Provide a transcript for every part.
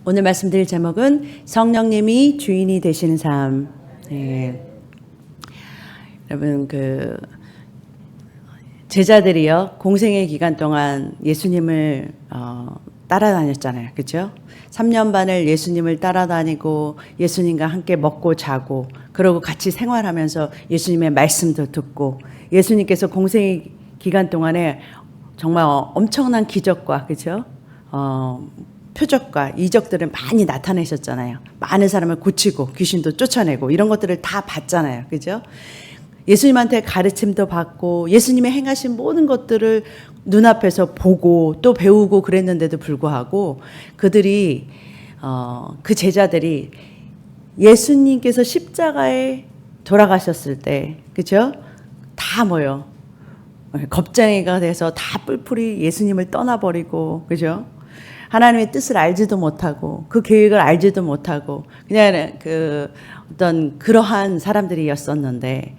오늘 말씀드릴 제목은 성령님이 주인이 되시는 삶. 네. 여러분 제자들이요 공생의 기간 동안 예수님을 따라다녔잖아요, 그렇죠? 3년 반을 예수님을 따라다니고 예수님과 함께 먹고 자고 그러고 같이 생활하면서 예수님의 말씀도 듣고 예수님께서 공생의 기간 동안에 정말 엄청난 기적과 그렇죠? 표적과 이적들을 많이 나타내셨잖아요. 많은 사람을 고치고 귀신도 쫓아내고 이런 것들을 다 봤잖아요. 그죠? 예수님한테 가르침도 받고 예수님의 행하신 모든 것들을 눈앞에서 보고 또 배우고 그랬는데도 불구하고 그들이 그 제자들이 예수님께서 십자가에 돌아가셨을 때 그죠? 다 뭐요? 겁쟁이가 돼서 다 뿔뿔이 예수님을 떠나버리고 그죠? 하나님의 뜻을 알지도 못하고 그 계획을 알지도 못하고 그냥 어떤 그러한 사람들이었었는데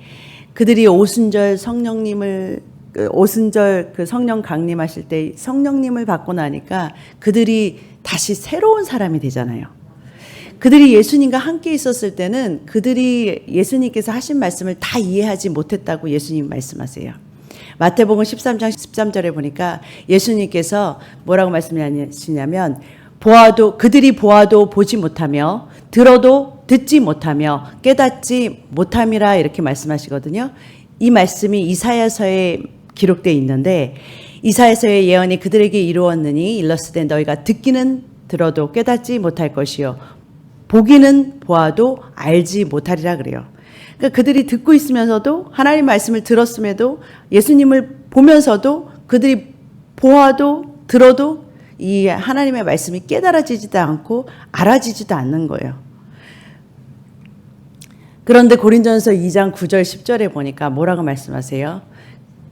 그들이 오순절 성령님을 오순절 성령 강림하실 때 성령님을 받고 나니까 그들이 다시 새로운 사람이 되잖아요. 그들이 예수님과 함께 있었을 때는 그들이 예수님께서 하신 말씀을 다 이해하지 못했다고 예수님 말씀하세요. 마태복음 13장 13절에 보니까 예수님께서 뭐라고 말씀하시냐면 그들이 보아도 보지 못하며 들어도 듣지 못하며 깨닫지 못함이라 이렇게 말씀하시거든요. 이 말씀이 이사야서에 기록되어 있는데 이사야서의 예언이 그들에게 이루었느니 일렀으되 너희가 듣기는 들어도 깨닫지 못할 것이요 보기는 보아도 알지 못하리라 그래요. 그러니까 그들이 듣고 있으면서도 하나님 말씀을 들었음에도 예수님을 보면서도 그들이 보아도 들어도 이 하나님의 말씀이 깨달아지지도 않고 알아지지도 않는 거예요. 그런데 고린도전서 2장 9절 10절에 보니까 뭐라고 말씀하세요?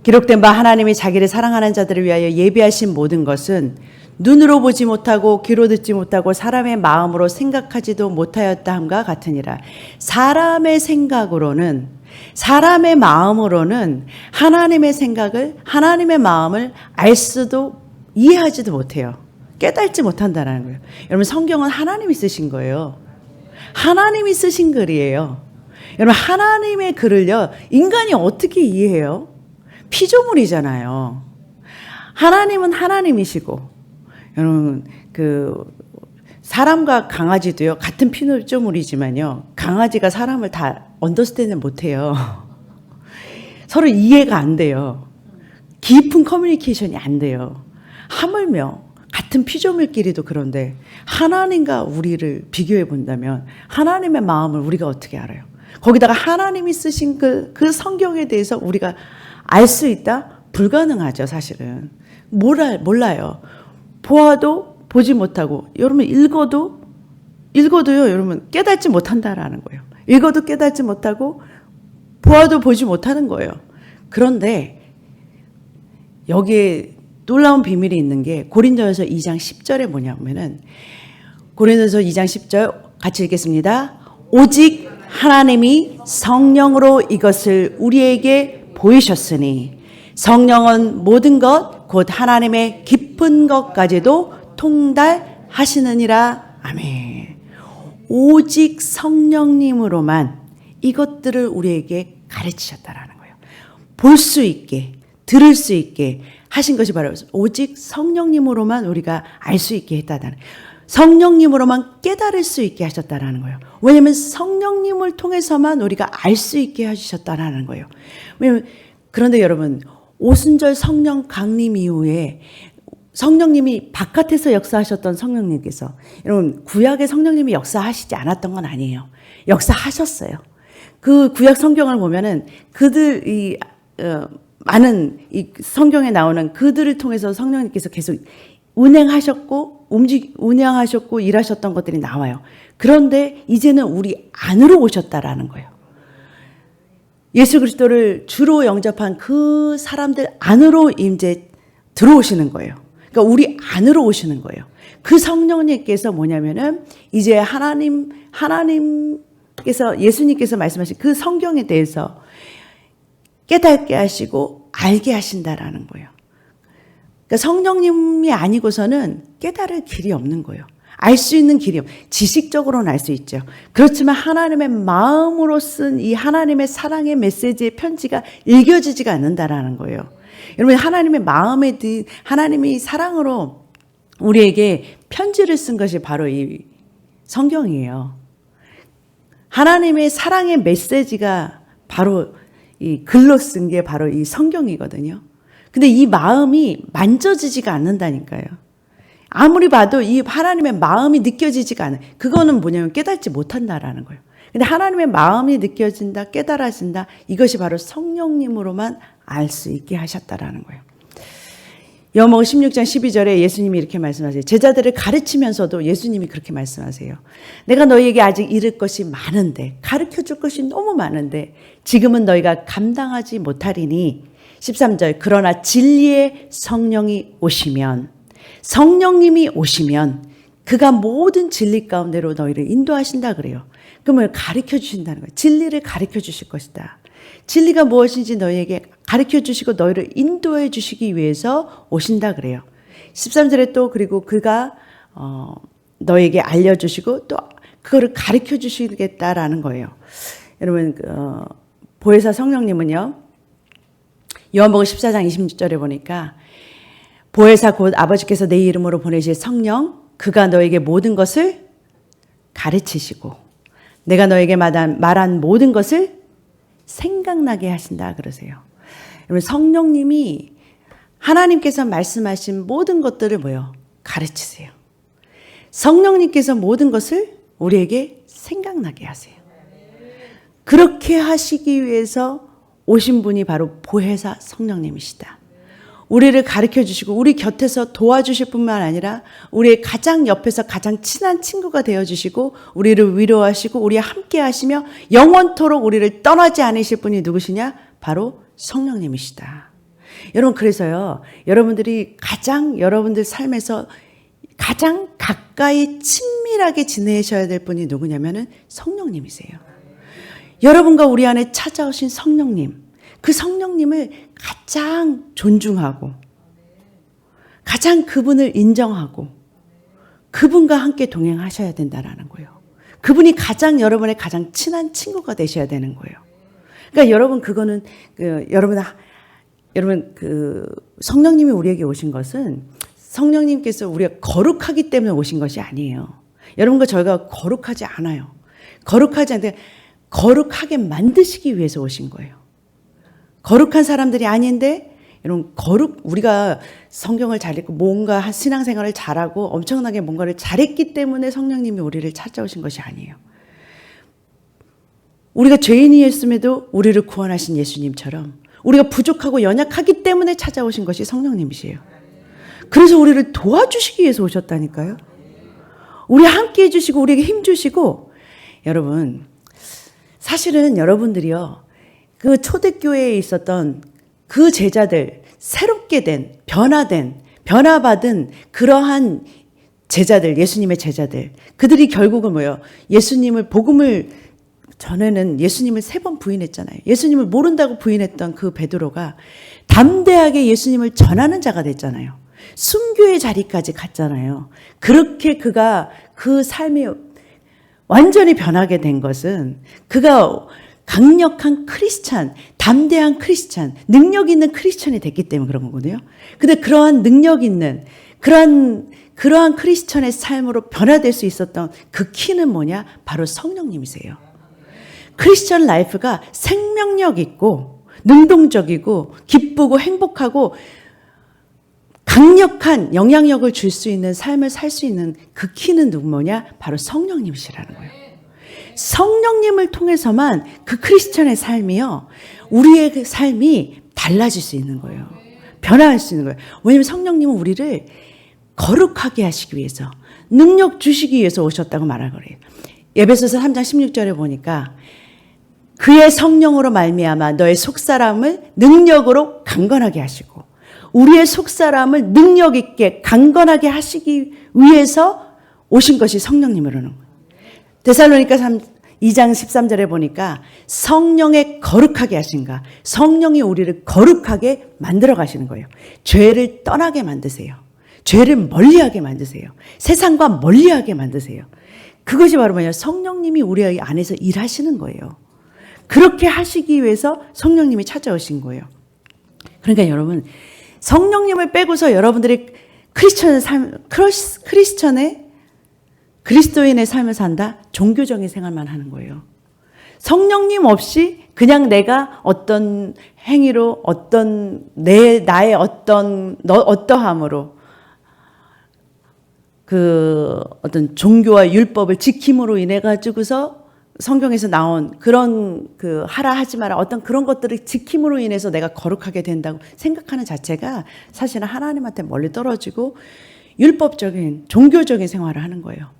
기록된 바 하나님이 자기를 사랑하는 자들을 위하여 예비하신 모든 것은 눈으로 보지 못하고 귀로 듣지 못하고 사람의 마음으로 생각하지도 못하였다 함과 같으니라. 사람의 생각으로는 사람의 마음으로는 하나님의 생각을 하나님의 마음을 알 수도 이해하지도 못해요. 깨닫지 못한다는 거예요. 여러분 성경은 하나님이 쓰신 거예요. 하나님이 쓰신 글이에요. 여러분 하나님의 글을요 인간이 어떻게 이해해요? 피조물이잖아요. 하나님은 하나님이시고 여러분 사람과 강아지도요 같은 피조물이지만요 강아지가 사람을 다 언더스탠드 못해요. 서로 이해가 안 돼요. 깊은 커뮤니케이션이 안 돼요. 하물며 같은 피조물끼리도 그런데 하나님과 우리를 비교해 본다면 하나님의 마음을 우리가 어떻게 알아요? 거기다가 하나님이 쓰신 그 성경에 대해서 우리가 알 수 있다? 불가능하죠 사실은. 몰라요. 보아도 보지 못하고 여러분 읽어도요 여러분 깨닫지 못한다라는 거예요. 읽어도 깨닫지 못하고 보아도 보지 못하는 거예요. 그런데 여기에 놀라운 비밀이 있는 게 고린도전서 2장 10절에 뭐냐면은 고린도전서 2장 10절 같이 읽겠습니다. 오직 하나님이 성령으로 이것을 우리에게 보이셨으니 성령은 모든 것 곧 하나님의 깊은 것까지도 통달하시느니라. 아멘. 오직 성령님으로만 이것들을 우리에게 가르치셨다라는 거예요. 볼 수 있게 들을 수 있게 하신 것이 바로 오직 성령님으로만 우리가 알 수 있게 했다는 성령님으로만 깨달을 수 있게 하셨다라는 거예요. 왜냐하면 성령님을 통해서만 우리가 알 수 있게 해주셨다라는 거예요. 왜냐하면 그런데 여러분 오순절 성령 강림 이후에 성령님이 바깥에서 역사하셨던 성령님께서 여러분 구약의 성령님이 역사하시지 않았던 건 아니에요. 역사하셨어요. 그 구약 성경을 보면은 많은 이 성경에 나오는 그들을 통해서 성령님께서 계속 운행하셨고 일하셨던 것들이 나와요. 그런데 이제는 우리 안으로 오셨다라는 거예요. 예수 그리스도를 주로 영접한 그 사람들 안으로 이제 들어오시는 거예요. 그러니까 우리 안으로 오시는 거예요. 그 성령님께서 뭐냐면은 이제 하나님께서 예수님께서 말씀하신 그 성경에 대해서 깨닫게 하시고 알게 하신다라는 거예요. 그러니까 성령님이 아니고서는 깨달을 길이 없는 거예요. 알 수 있는 길이 지식적으로는 알 수 있죠. 그렇지만 하나님의 마음으로 쓴 이 하나님의 사랑의 메시지의 편지가 읽혀지지가 않는다라는 거예요. 여러분 하나님의 마음에 든 하나님이 사랑으로 우리에게 편지를 쓴 것이 바로 이 성경이에요. 하나님의 사랑의 메시지가 바로 이 글로 쓴 게 바로 이 성경이거든요. 근데 이 마음이 만져지지가 않는다니까요. 아무리 봐도 이 하나님의 마음이 느껴지지가 않아요. 그거는 뭐냐면 깨닫지 못한다라는 거예요. 근데 하나님의 마음이 느껴진다, 깨달아진다. 이것이 바로 성령님으로만 알 수 있게 하셨다라는 거예요. 요한복음 16장 12절에 예수님이 이렇게 말씀하세요. 제자들을 가르치면서도 예수님이 그렇게 말씀하세요. 내가 너희에게 아직 이를 것이 많은데, 가르쳐줄 것이 너무 많은데 지금은 너희가 감당하지 못하리니 13절 그러나 진리의 성령이 오시면 성령님이 오시면 그가 모든 진리 가운데로 너희를 인도하신다 그래요. 그러면 가르쳐 주신다는 거예요. 진리를 가르쳐 주실 것이다. 진리가 무엇인지 너희에게 가르쳐 주시고 너희를 인도해 주시기 위해서 오신다 그래요. 13절에 또 그리고 그가 너에게 알려주시고 또 그거를 가르쳐 주시겠다라는 거예요. 여러분 보혜사 성령님은요. 요한복음 14장 26절에 보니까 보혜사 곧 아버지께서 내 이름으로 보내실 성령 그가 너에게 모든 것을 가르치시고 내가 너에게 말한 모든 것을 생각나게 하신다 그러세요. 여러분 성령님이 하나님께서 말씀하신 모든 것들을 뭐요? 가르치세요. 성령님께서 모든 것을 우리에게 생각나게 하세요. 그렇게 하시기 위해서 오신 분이 바로 보혜사 성령님이시다. 우리를 가르쳐 주시고 우리 곁에서 도와주실 뿐만 아니라 우리의 가장 옆에서 가장 친한 친구가 되어주시고 우리를 위로하시고 우리와 함께 하시며 영원토록 우리를 떠나지 않으실 분이 누구시냐? 바로 성령님이시다. 여러분 그래서요. 여러분들이 가장 여러분들 삶에서 가장 가까이 친밀하게 지내셔야 될 분이 누구냐면은 성령님이세요. 여러분과 우리 안에 찾아오신 성령님. 그 성령님을 가장 존중하고 가장 그분을 인정하고 그분과 함께 동행하셔야 된다라는 거예요. 그분이 가장 여러분의 가장 친한 친구가 되셔야 되는 거예요. 그러니까 여러분 그거는 여러분 성령님이 우리에게 오신 것은 성령님께서 우리가 거룩하기 때문에 오신 것이 아니에요. 여러분과 저희가 거룩하지 않아요. 거룩하지 않는데 거룩하게 만드시기 위해서 오신 거예요. 거룩한 사람들이 아닌데 여러분 우리가 성경을 잘 읽고 뭔가 신앙생활을 잘하고 엄청나게 뭔가를 잘했기 때문에 성령님이 우리를 찾아오신 것이 아니에요. 우리가 죄인이었음에도 우리를 구원하신 예수님처럼 우리가 부족하고 연약하기 때문에 찾아오신 것이 성령님이세요. 그래서 우리를 도와주시기 위해서 오셨다니까요. 우리 함께 해주시고 우리에게 힘 주시고 여러분 사실은 여러분들이요. 그 초대교회에 있었던 그 제자들, 새롭게 된, 변화받은 그러한 제자들, 예수님의 제자들, 그들이 결국은 뭐예요? 전에는 예수님을 3번 부인했잖아요. 예수님을 모른다고 부인했던 그 베드로가 담대하게 예수님을 전하는 자가 됐잖아요. 순교의 자리까지 갔잖아요. 그렇게 그가 그 삶이 완전히 변하게 된 것은 그가 강력한 크리스찬, 담대한 크리스찬, 능력 있는 크리스찬이 됐기 때문에 그런 거거든요. 근데 그러한 능력 있는 그러한 크리스찬의 삶으로 변화될 수 있었던 그 키는 뭐냐? 바로 성령님이세요. 크리스찬 라이프가 생명력 있고 능동적이고 기쁘고 행복하고 강력한 영향력을 줄 수 있는 삶을 살 수 있는 그 키는 뭐냐? 바로 성령님이시라는 거예요. 성령님을 통해서만 그 크리스찬의 삶이요. 우리의 그 삶이 달라질 수 있는 거예요. 변화할 수 있는 거예요. 왜냐하면 성령님은 우리를 거룩하게 하시기 위해서 능력 주시기 위해서 오셨다고 말할 거예요. 에베소서 3장 16절에 보니까 그의 성령으로 말미암아 너의 속사람을 능력으로 강건하게 하시고 우리의 속사람을 능력 있게 강건하게 하시기 위해서 오신 것이 성령님이라는 거예요. 데살로니가 2장 13절에 보니까 성령의 거룩하게 하신가. 성령이 우리를 거룩하게 만들어 가시는 거예요. 죄를 떠나게 만드세요. 죄를 멀리하게 만드세요. 세상과 멀리하게 만드세요. 그것이 바로 뭐냐? 성령님이 우리 안에서 일하시는 거예요. 그렇게 하시기 위해서 성령님이 찾아오신 거예요. 그러니까 여러분, 성령님을 빼고서 여러분들이 크리스천의 그리스도인의 삶을 산다? 종교적인 생활만 하는 거예요. 성령님 없이 그냥 내가 어떤 행위로, 나의 어떠함으로 어떤 종교와 율법을 지킴으로 인해 가지고서 성경에서 나온 그런 하라 하지 마라 어떤 그런 것들을 지킴으로 인해서 내가 거룩하게 된다고 생각하는 자체가 사실은 하나님한테 멀리 떨어지고 율법적인 종교적인 생활을 하는 거예요.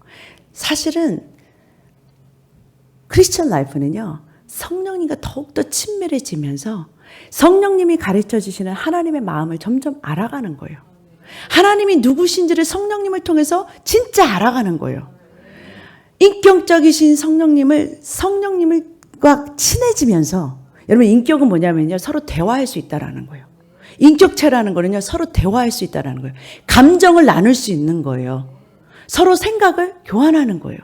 사실은 크리스천 라이프는요, 성령님과 더욱더 친밀해지면서 성령님이 가르쳐 주시는 하나님의 마음을 점점 알아가는 거예요. 하나님이 누구신지를 성령님을 통해서 진짜 알아가는 거예요. 인격적이신 성령님과 친해지면서, 여러분 인격은 뭐냐면요, 서로 대화할 수 있다라는 거예요. 인격체라는 거는요, 서로 대화할 수 있다라는 거예요. 감정을 나눌 수 있는 거예요. 서로 생각을 교환하는 거예요.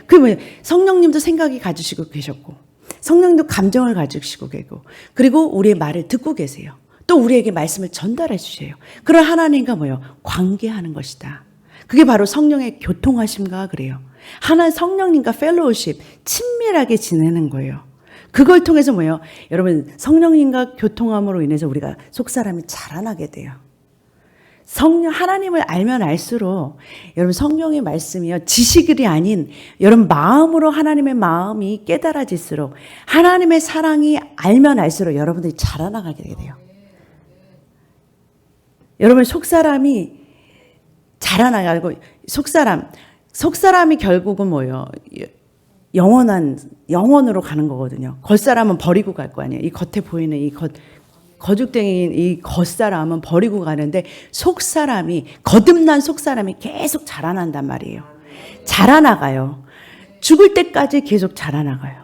그게 뭐예요? 성령님도 생각이 가지시고 계셨고, 성령님도 감정을 가지시고 계고, 그리고 우리의 말을 듣고 계세요. 또 우리에게 말씀을 전달해 주세요. 그런 하나님과 뭐예요? 관계하는 것이다. 그게 바로 성령의 교통하심과 그래요. 하나 성령님과 펠로우십, 친밀하게 지내는 거예요. 그걸 통해서 뭐예요? 여러분, 성령님과 교통함으로 인해서 우리가 속사람이 자라나게 돼요. 하나님을 알면 알수록 여러분 성령의 말씀이요, 지식이 아닌 여러분 마음으로 하나님의 마음이 깨달아질수록 하나님의 사랑이 알면 알수록 여러분들이 자라나가게 돼요. 여러분 속사람이 자라나가고, 속사람이 결국은 뭐예요? 영원으로 가는 거거든요. 겉사람은 버리고 갈 거 아니에요. 이 겉에 보이는 거죽댕이인 이 겉사람은 버리고 가는데, 거듭난 속사람이 계속 자라난단 말이에요. 자라나가요. 죽을 때까지 계속 자라나가요.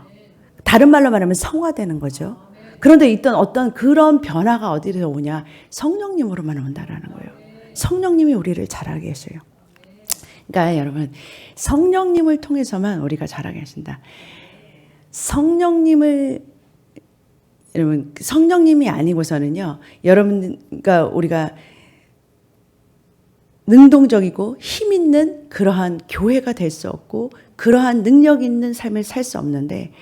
다른 말로 말하면 성화되는 거죠. 그런데 있던 어떤 그런 변화가 어디서 오냐? 성령님으로만 온다라는 거예요. 성령님이 우리를 자라게 하셔요. 그러니까 여러분, 성령님을 통해서만 우리가 자라게 하신다. 여러분, 성령님이 아니고서는요, 그러니까 우리가 능동적이고 힘 있는 그러한 교회가 될 수 없고, 그러한 능력 있는 삶을 살 수 없는데,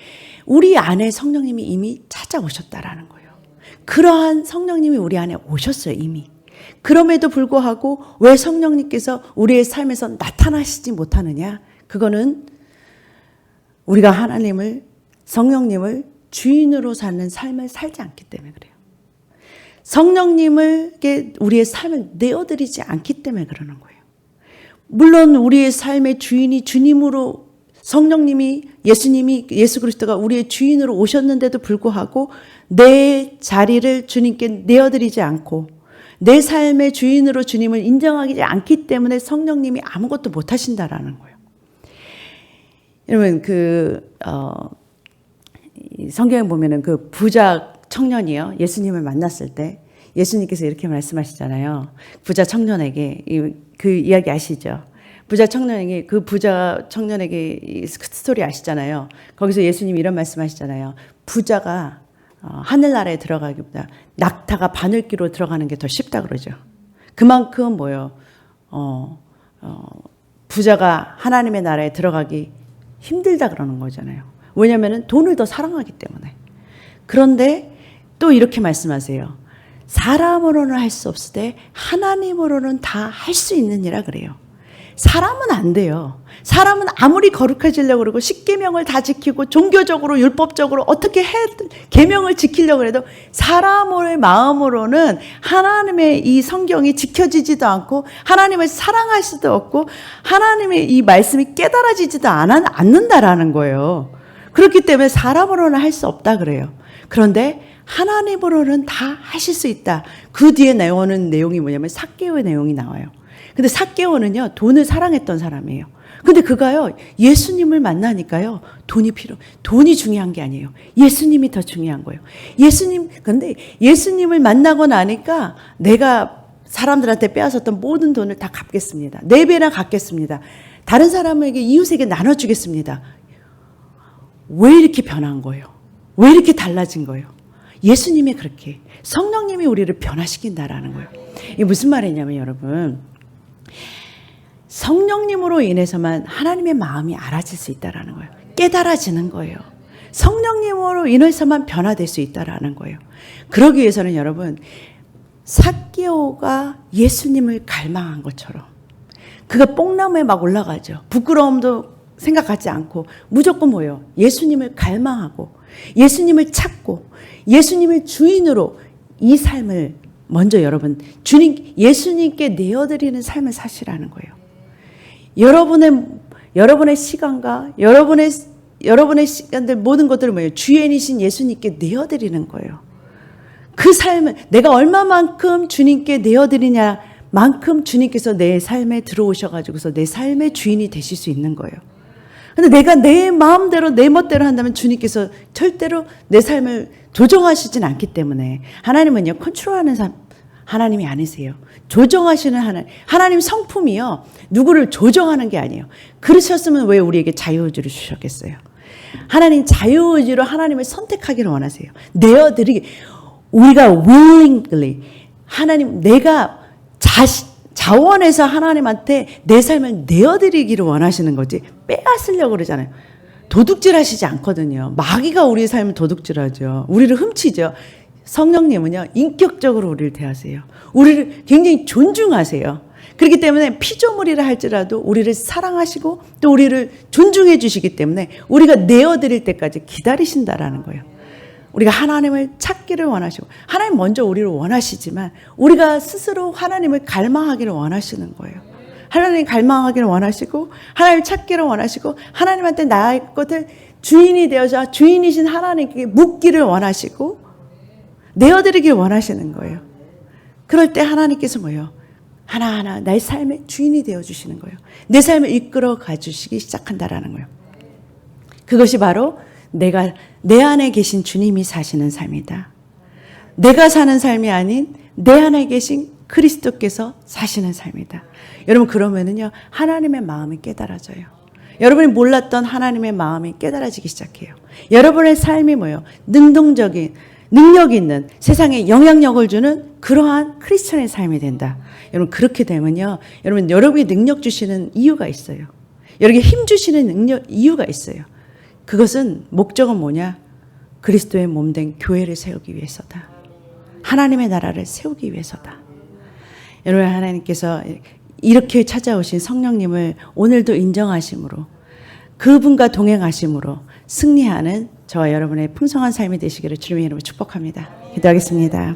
우리 안에 성령님이 이미 찾아오셨다라는 거예요. 그러한 성령님이 우리 안에 오셨어요, 이미. 그럼에도 불구하고 왜 성령님께서 우리의 삶에서 나타나시지 못하느냐? 그거는 우리가 성령님을 주인으로 사는 삶을 살지 않기 때문에 그래요. 성령님에게 우리의 삶을 내어드리지 않기 때문에 그러는 거예요. 물론 우리의 삶의 주인이 주님으로, 예수 그리스도가 우리의 주인으로 오셨는데도 불구하고 내 자리를 주님께 내어드리지 않고 내 삶의 주인으로 주님을 인정하지 않기 때문에 성령님이 아무것도 못 하신다라는 거예요. 여러분, 성경에 보면은 그 부자 청년이요, 예수님을 만났을 때 예수님께서 이렇게 말씀하시잖아요. 부자 청년에게, 그 이야기 아시죠? 부자 청년에게 이 스토리 아시잖아요. 거기서 예수님이 이런 말씀하시잖아요. 부자가 하늘나라에 들어가기보다 낙타가 바늘기로 들어가는 게 더 쉽다 그러죠. 그만큼 뭐예요? 부자가 하나님의 나라에 들어가기 힘들다 그러는 거잖아요. 왜냐하면 돈을 더 사랑하기 때문에. 그런데 또 이렇게 말씀하세요. 사람으로는 할 수 없으되 하나님으로는 다 할 수 있느니라 그래요. 사람은 안 돼요. 사람은 아무리 거룩해지려고 그러고 십계명을 다 지키고 종교적으로 율법적으로 어떻게 계명을 지키려고 해도 사람의 마음으로는 하나님의 이 성경이 지켜지지도 않고 하나님을 사랑할 수도 없고 하나님의 이 말씀이 깨달아지지도 않는다라는 거예요. 그렇기 때문에 사람으로는 할 수 없다 그래요. 그런데 하나님으로는 다 하실 수 있다. 그 뒤에 나오는 내용이 뭐냐면 삭개오의 내용이 나와요. 근데 삭개오는요, 돈을 사랑했던 사람이에요. 근데 그가요, 예수님을 만나니까요, 돈이 중요한 게 아니에요. 예수님이 더 중요한 거예요. 근데 예수님을 만나고 나니까 내가 사람들한테 빼앗았던 모든 돈을 다 갚겠습니다. 4배나 갚겠습니다. 다른 사람에게 이웃에게 나눠주겠습니다. 왜 이렇게 변한 거예요? 왜 이렇게 달라진 거예요? 예수님이 그렇게 성령님이 우리를 변화시킨다라는 거예요. 이게 무슨 말이냐면 여러분, 성령님으로 인해서만 하나님의 마음이 알아질 수 있다라는 거예요. 깨달아지는 거예요. 성령님으로 인해서만 변화될 수 있다라는 거예요. 그러기 위해서는 여러분, 삭개오가 예수님을 갈망한 것처럼 그가 뽕나무에 막 올라가죠. 부끄러움도 생각하지 않고 무조건 뭐예요? 예수님을 갈망하고 예수님을 찾고 예수님을 주인으로 이 삶을 먼저 여러분 예수님께 내어드리는 삶을 사시라는 거예요. 여러분의 시간과 여러분의 시간들 모든 것들을 뭐예요? 주인이신 예수님께 내어드리는 거예요. 그 삶을 내가 얼마만큼 주님께 내어드리냐 만큼 주님께서 내 삶에 들어오셔가지고서 내 삶의 주인이 되실 수 있는 거예요. 근데 내가 내 마음대로 내 멋대로 한다면 주님께서 절대로 내 삶을 조정하시진 않기 때문에 하나님은요 컨트롤하는 하나님이 아니세요. 조정하시는 하나님 성품이요 누구를 조정하는 게 아니에요. 그러셨으면 왜 우리에게 자유의지를 주셨겠어요. 하나님 자유의지로 하나님을 선택하기를 원하세요. 내어드리기 우리가 willingly 하나님 내가 자원해서 하나님한테 내 삶을 내어드리기를 원하시는 거지 빼앗으려고 그러잖아요. 도둑질하시지 않거든요. 마귀가 우리의 삶을 도둑질하죠. 우리를 훔치죠. 성령님은요 인격적으로 우리를 대하세요. 우리를 굉장히 존중하세요. 그렇기 때문에 피조물이라 할지라도 우리를 사랑하시고 또 우리를 존중해 주시기 때문에 우리가 내어드릴 때까지 기다리신다라는 거예요. 우리가 하나님을 찾기를 원하시고 하나님 먼저 우리를 원하시지만 우리가 스스로 하나님을 갈망하기를 원하시는 거예요. 하나님 갈망하기를 원하시고 하나님을 찾기를 원하시고 하나님한테 나의 것을 주인이 되어서 주인이신 하나님께 묻기를 원하시고 내어드리길 원하시는 거예요. 그럴 때 하나님께서 뭐예요? 하나하나 나의 삶의 주인이 되어주시는 거예요. 내 삶을 이끌어 가주시기 시작한다라는 거예요. 그것이 바로 내가 내 안에 계신 주님이 사시는 삶이다. 내가 사는 삶이 아닌 내 안에 계신 그리스도께서 사시는 삶이다. 여러분 그러면은요 하나님의 마음이 깨달아져요. 여러분이 몰랐던 하나님의 마음이 깨달아지기 시작해요. 여러분의 삶이 뭐예요? 능동적인 능력 있는 세상에 영향력을 주는 그러한 크리스천의 삶이 된다. 여러분 그렇게 되면요 여러분이 능력 주시는 이유가 있어요. 여러분에게 힘 주시는 이유가 있어요. 그것은 목적은 뭐냐? 그리스도의 몸된 교회를 세우기 위해서다. 하나님의 나라를 세우기 위해서다. 여러분 하나님께서 이렇게 찾아오신 성령님을 오늘도 인정하심으로 그분과 동행하심으로 승리하는 저와 여러분의 풍성한 삶이 되시기를 주님의 이름으로 축복합니다. 기도하겠습니다.